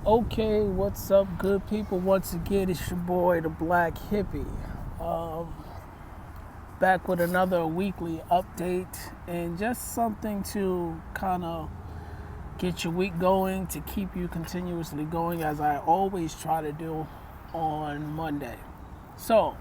Okay, what's up, good people? Once again, it's your boy, the Black Hippie. Um, Back with another weekly update and just something to kind of get your week going, to keep you continuously going, as I always try to do on Monday. So,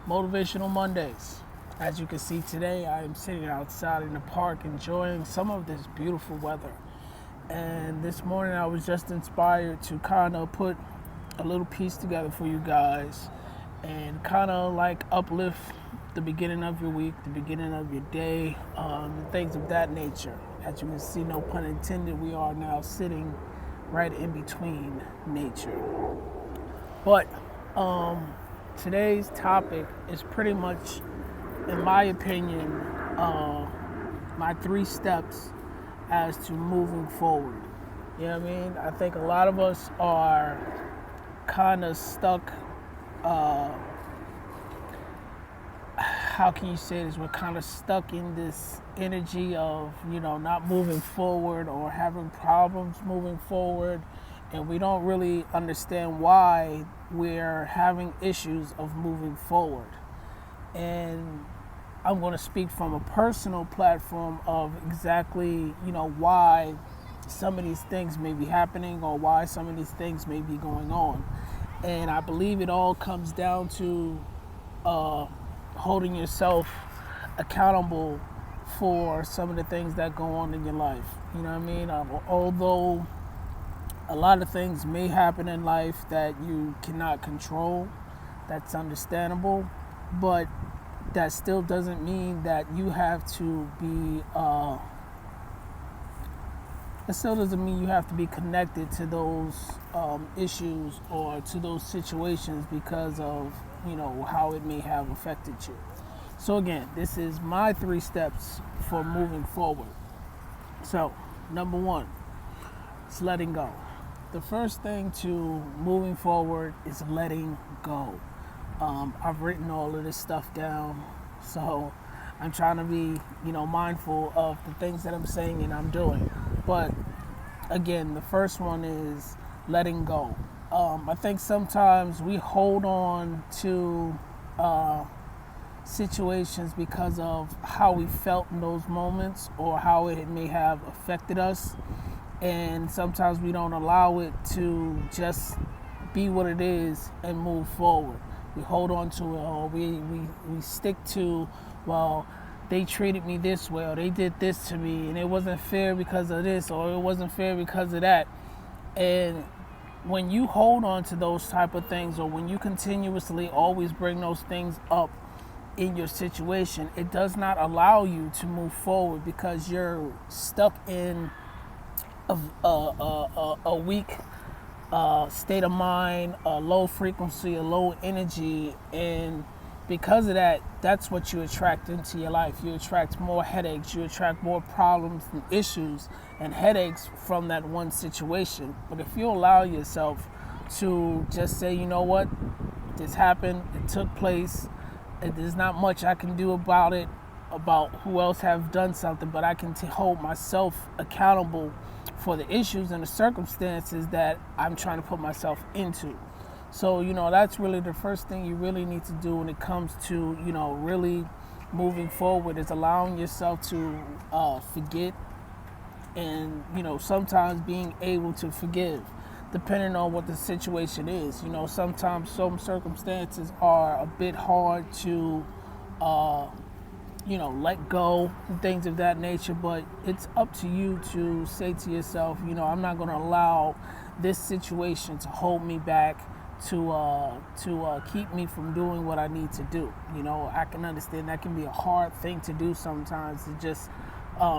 Motivational Mondays. As you can see today, I am sitting outside in the park enjoying some of this beautiful weather. And this morning I was just inspired to kind of put a little piece together for you guys and kind of like uplift the beginning of your week, the beginning of your day, things of that nature. As you can see, no pun intended, we are now sitting right in between nature. But today's topic is pretty much, in my opinion, my 3 steps as to moving forward. You know what I mean? I think a lot of us are kind of stuck. How can you say this? We're kind of stuck in this energy of, not moving forward or having problems moving forward. And we don't really understand why we're having issues of moving forward. And I'm going to speak from a personal platform of exactly, why some of these things may be happening or why some of these things may be going on. And I believe it all comes down to holding yourself accountable for some of the things that go on in your life. You know what I mean? Although a lot of things may happen in life that you cannot control, that's understandable, but that still doesn't mean that you have to be it still doesn't mean you have to be connected to those issues or to those situations because of how it may have affected you. So again, this is my 3 steps for moving forward. So number 1 is letting go. The first thing to moving forward is letting go. I've written all of this stuff down, so I'm trying to be, mindful of the things that I'm saying and I'm doing. But again, the first one is letting go. I think sometimes we hold on to situations because of how we felt in those moments or how it may have affected us. And sometimes we don't allow it to just be what it is and move forward. We hold on to it, or we stick to, well, they treated me this way, or they did this to me, and it wasn't fair because of this, or it wasn't fair because of that. And when you hold on to those type of things, or when you continuously always bring those things up in your situation, it does not allow you to move forward because you're stuck in a weak state of mind, a low frequency, a low energy, and because of that, that's what you attract into your life. You attract more headaches, you attract more problems and issues and headaches from that one situation. But if you allow yourself to just say, you know what, this happened, it took place, there's not much I can do about it, about who else have done something, but I can hold myself accountable for the issues and the circumstances that I'm trying to put myself into. So, that's really the first thing you really need to do when it comes to, really moving forward, is allowing yourself to forget and, sometimes being able to forgive, depending on what the situation is. Sometimes some circumstances are a bit hard to let go and things of that nature. But it's up to you to say to yourself, I'm not going to allow this situation to hold me back, to keep me from doing what I need to do. I can understand that can be a hard thing to do sometimes, to just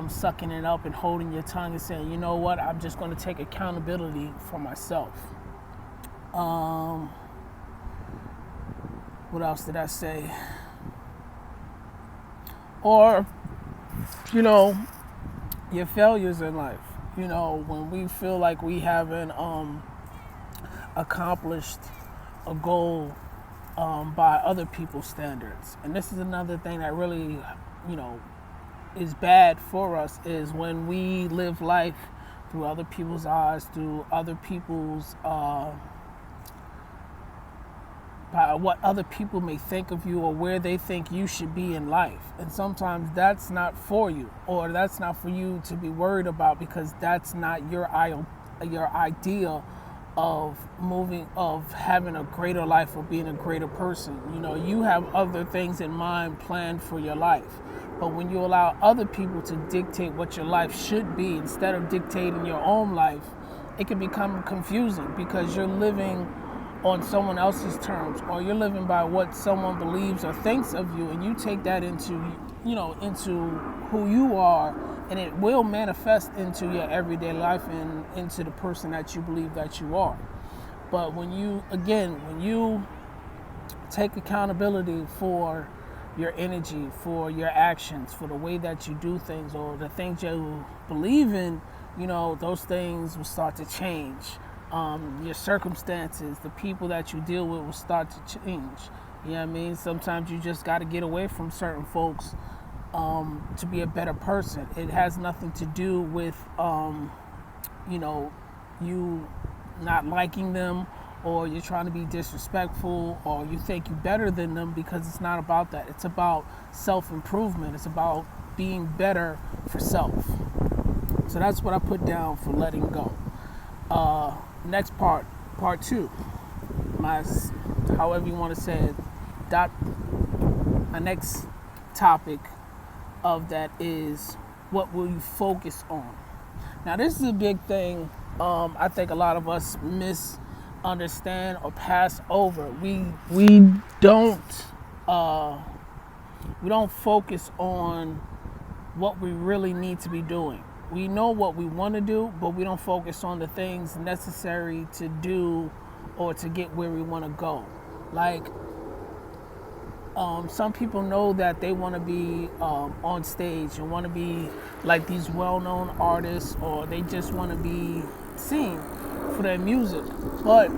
sucking it up and holding your tongue and saying, you know what, I'm just going to take accountability for myself. What else did I say? Or, your failures in life. When we feel like we haven't accomplished a goal by other people's standards. And this is another thing that really, is bad for us, is when we live life through other people's eyes, through other people's by what other people may think of you or where they think you should be in life. And sometimes that's not for you, or that's not for you to be worried about, because that's not your idea of having a greater life or being a greater person. You know, you have other things in mind planned for your life. But when you allow other people to dictate what your life should be instead of dictating your own life, it can become confusing, because you're living on someone else's terms, or you're living by what someone believes or thinks of you, and you take that into who you are, and it will manifest into your everyday life and into the person that you believe that you are. But when you take accountability for your energy, for your actions, for the way that you do things, or the things you believe in, those things will start to change. Your circumstances, the people that you deal with will start to change. You know what I mean? Sometimes you just got to get away from certain folks to be a better person. It has nothing to do with, you not liking them, or you're trying to be disrespectful, or you think you're better than them, because it's not about that. It's about self-improvement. It's about being better for self. So that's what I put down for letting go. Next part 2, however you want to say it, my next topic of that is, what will you focus on? Now, this is a big thing. I think a lot of us misunderstand or pass over. We don't focus on what we really need to be doing. We know what we want to do, but we don't focus on the things necessary to do or to get where we want to go. Like, some people know that they want to be on stage and want to be like these well-known artists, or they just want to be seen for their music, but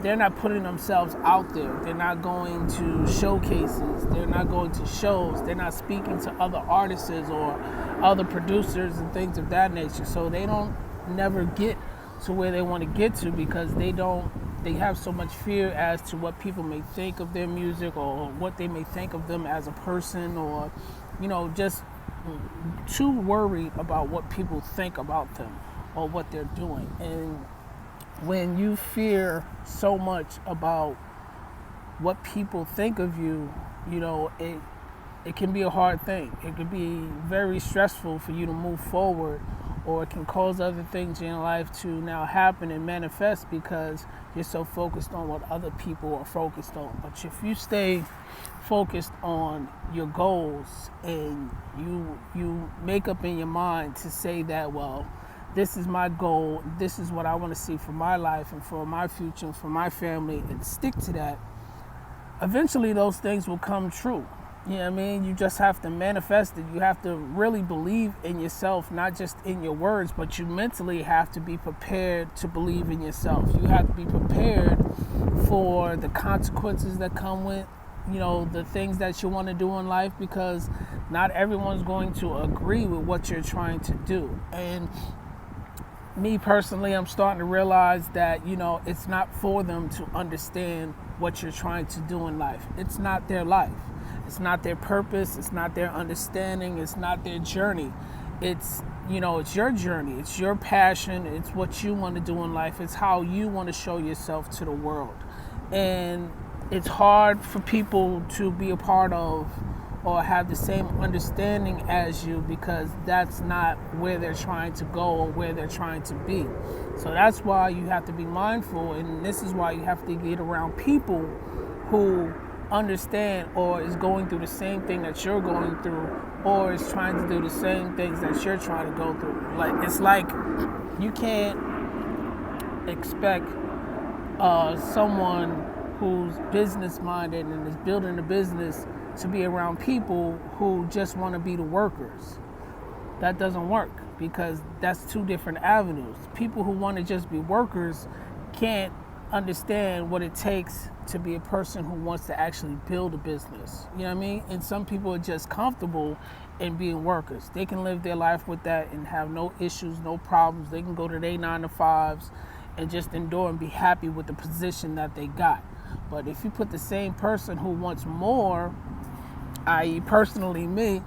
they're not putting themselves out there. They're not going to showcases. They're not going to shows. They're not speaking to other artists or other producers and things of that nature. So they don't never get to where they want to get to, because they have so much fear as to what people may think of their music, or what they may think of them as a person, or just too worried about what people think about them or what they're doing. And when you fear so much about what people think of you, it can be a hard thing. It could be very stressful for you to move forward, or it can cause other things in your life to now happen and manifest, because you're so focused on what other people are focused on. But if you stay focused on your goals, and you make up in your mind to say that, well, this is my goal, this is what I want to see for my life and for my future and for my family, and stick to that, eventually those things will come true. You know what I mean? You just have to manifest it. You have to really believe in yourself, not just in your words, but you mentally have to be prepared to believe in yourself. You have to be prepared for the consequences that come with, the things that you want to do in life, because not everyone's going to agree with what you're trying to do. And me personally, I'm starting to realize that, it's not for them to understand what you're trying to do in life. It's not their life. It's not their purpose. It's not their understanding. It's not their journey. It's your journey. It's your passion. It's what you want to do in life. It's how you want to show yourself to the world. And it's hard for people to be a part of or have the same understanding as you, because that's not where they're trying to go or where they're trying to be. So that's why you have to be mindful, and this is why you have to get around people who understand, or is going through the same thing that you're going through, or is trying to do the same things that you're trying to go through. Like, it's like you can't expect someone who's business minded and is building a business to be around people who just want to be the workers. That doesn't work, because that's two different avenues. People who want to just be workers can't understand what it takes to be a person who wants to actually build a business. You know what I mean? And some people are just comfortable in being workers. They can live their life with that and have no issues, no problems. They can go to their 9 to 5s and just endure and be happy with the position that they got. But if you put the same person who wants more, i.e. personally me,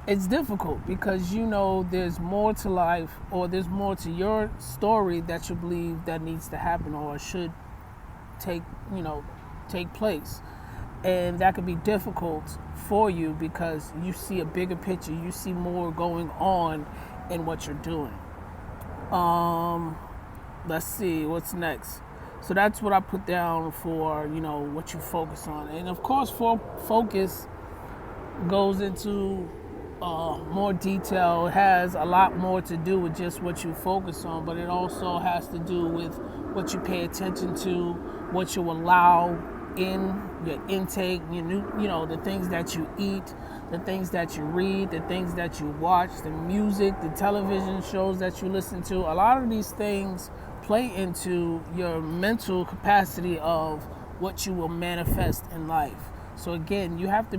it's difficult because there's more to life, or there's more to your story that you believe that needs to happen or should take place. And that could be difficult for you because you see a bigger picture, you see more going on in what you're doing. Let's see what's next. So that's what I put down for what you focus on. And of course, for focus goes into more detail. It has a lot more to do with just what you focus on, but it also has to do with what you pay attention to, what you allow in your intake, the things that you eat, the things that you read, the things that you watch, the music, the television shows that you listen to. A lot of these things play into your mental capacity of what you will manifest in life. So again, you have to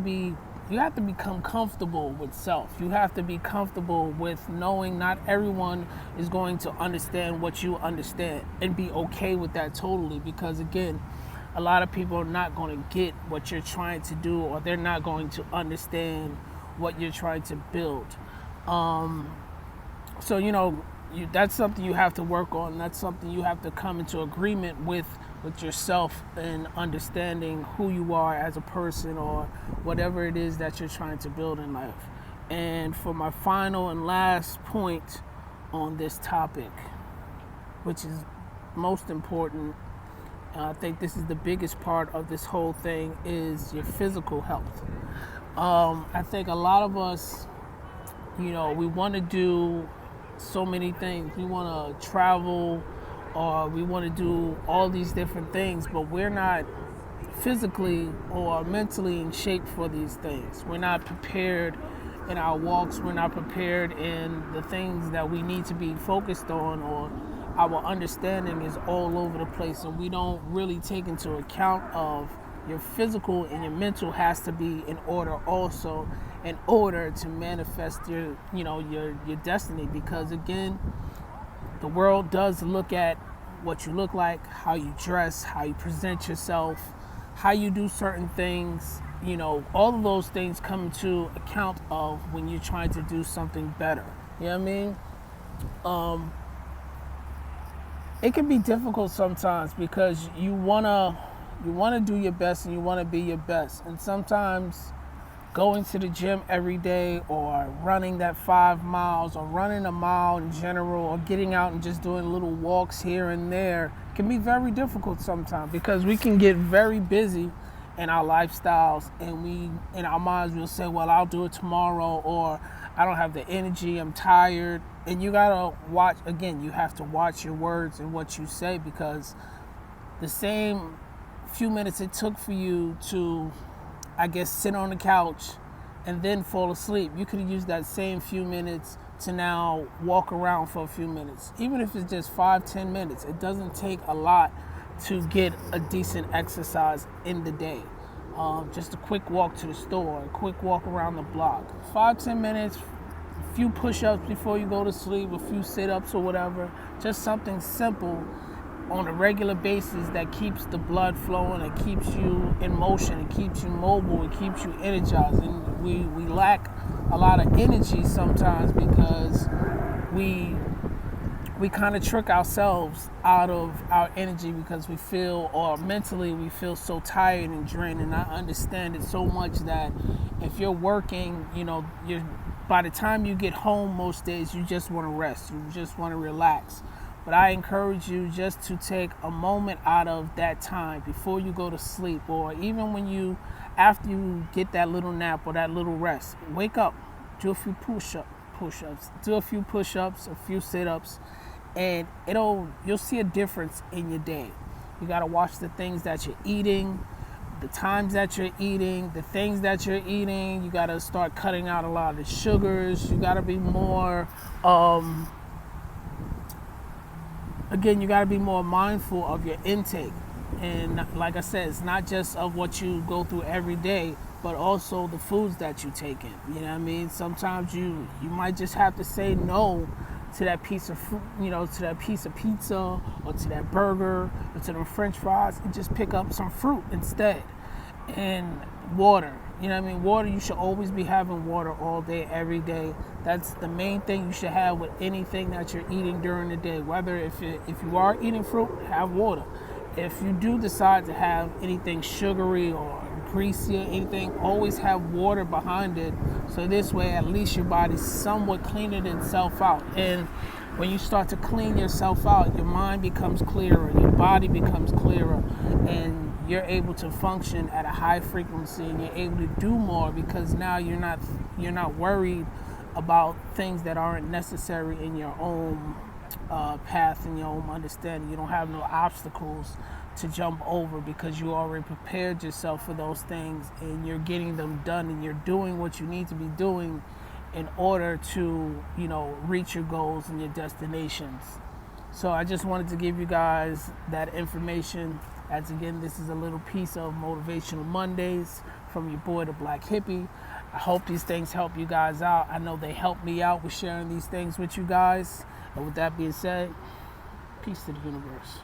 become comfortable with self. You have to be comfortable with knowing not everyone is going to understand what you understand, and be okay with that totally, because again, a lot of people are not going to get what you're trying to do, or they're not going to understand what you're trying to build. So that's something you have to work on. That's something you have to come into agreement with yourself, and understanding who you are as a person, or whatever it is that you're trying to build in life. And for my final and last point on this topic, which is most important, I think this is the biggest part of this whole thing, is your physical health. I think a lot of us, we want to do so many things. We want to travel, or we want to do all these different things, but we're not physically or mentally in shape for these things. We're not prepared in our walks. We're not prepared in the things that we need to be focused on, or our understanding is all over the place, and we don't really take into account of your physical and your mental has to be in order also, in order to manifest your destiny. Because again, the world does look at what you look like, how you dress, how you present yourself, how you do certain things. All of those things come into account of when you're trying to do something better. You know what I mean? It can be difficult sometimes because you wanna do your best, and you wanna be your best. And sometimes going to the gym every day, or running that 5 miles, or running a mile in general, or getting out and just doing little walks here and there can be very difficult sometimes, because we can get very busy in our lifestyles, and we, in our minds, will say, well, I'll do it tomorrow, or I don't have the energy, I'm tired. And you gotta watch, again, you have to watch your words and what you say, because the same few minutes it took for you to, sit on the couch and then fall asleep, you could have used that same few minutes to now walk around for a few minutes. Even if it's just 5-10 minutes, it doesn't take a lot to get a decent exercise in the day. Just a quick walk to the store, a quick walk around the block, 5-10 minutes, a few push-ups before you go to sleep, a few sit-ups or whatever, just something simple on a regular basis that keeps the blood flowing, it keeps you in motion, it keeps you mobile, it keeps you energized. And we lack a lot of energy sometimes because we kind of trick ourselves out of our energy, because we feel, or mentally we feel so tired and drained. And I understand it so much that if you're working, by the time you get home most days, you just want to rest, you just want to relax. But I encourage you just to take a moment out of that time before you go to sleep, or even after you get that little nap or that little rest. Wake up, do a few push-ups, do a few push-ups, a few sit-ups, and you'll see a difference in your day. You got to watch the things that you're eating, the times that you're eating, the things that you're eating. You got to start cutting out a lot of the sugars. You got to be more again, you got to be more mindful of your intake. And like I said, it's not just of what you go through every day, but also the foods that you take in. You know what I mean? Sometimes you might just have to say no to that piece of fruit, to that piece of pizza or to that burger or to them French fries, and just pick up some fruit instead. And water. You know what I mean? Water, you should always be having water all day, every day. That's the main thing you should have with anything that you're eating during the day. Whether if you are eating fruit, have water. If you do decide to have anything sugary or greasy or anything, always have water behind it. So this way, at least your body's somewhat cleaning itself out. And when you start to clean yourself out, your mind becomes clearer, your body becomes clearer, and you're able to function at a high frequency, and you're able to do more because now you're not worried about things that aren't necessary in your own path and your own understanding. You don't have no obstacles to jump over because you already prepared yourself for those things, and you're getting them done, and you're doing what you need to be doing in order to, reach your goals and your destinations. So I just wanted to give you guys that information. As again, this is a little piece of Motivational Mondays from your boy, the Black Hippie. I hope these things help you guys out. I know they help me out with sharing these things with you guys. And with that being said, peace to the universe.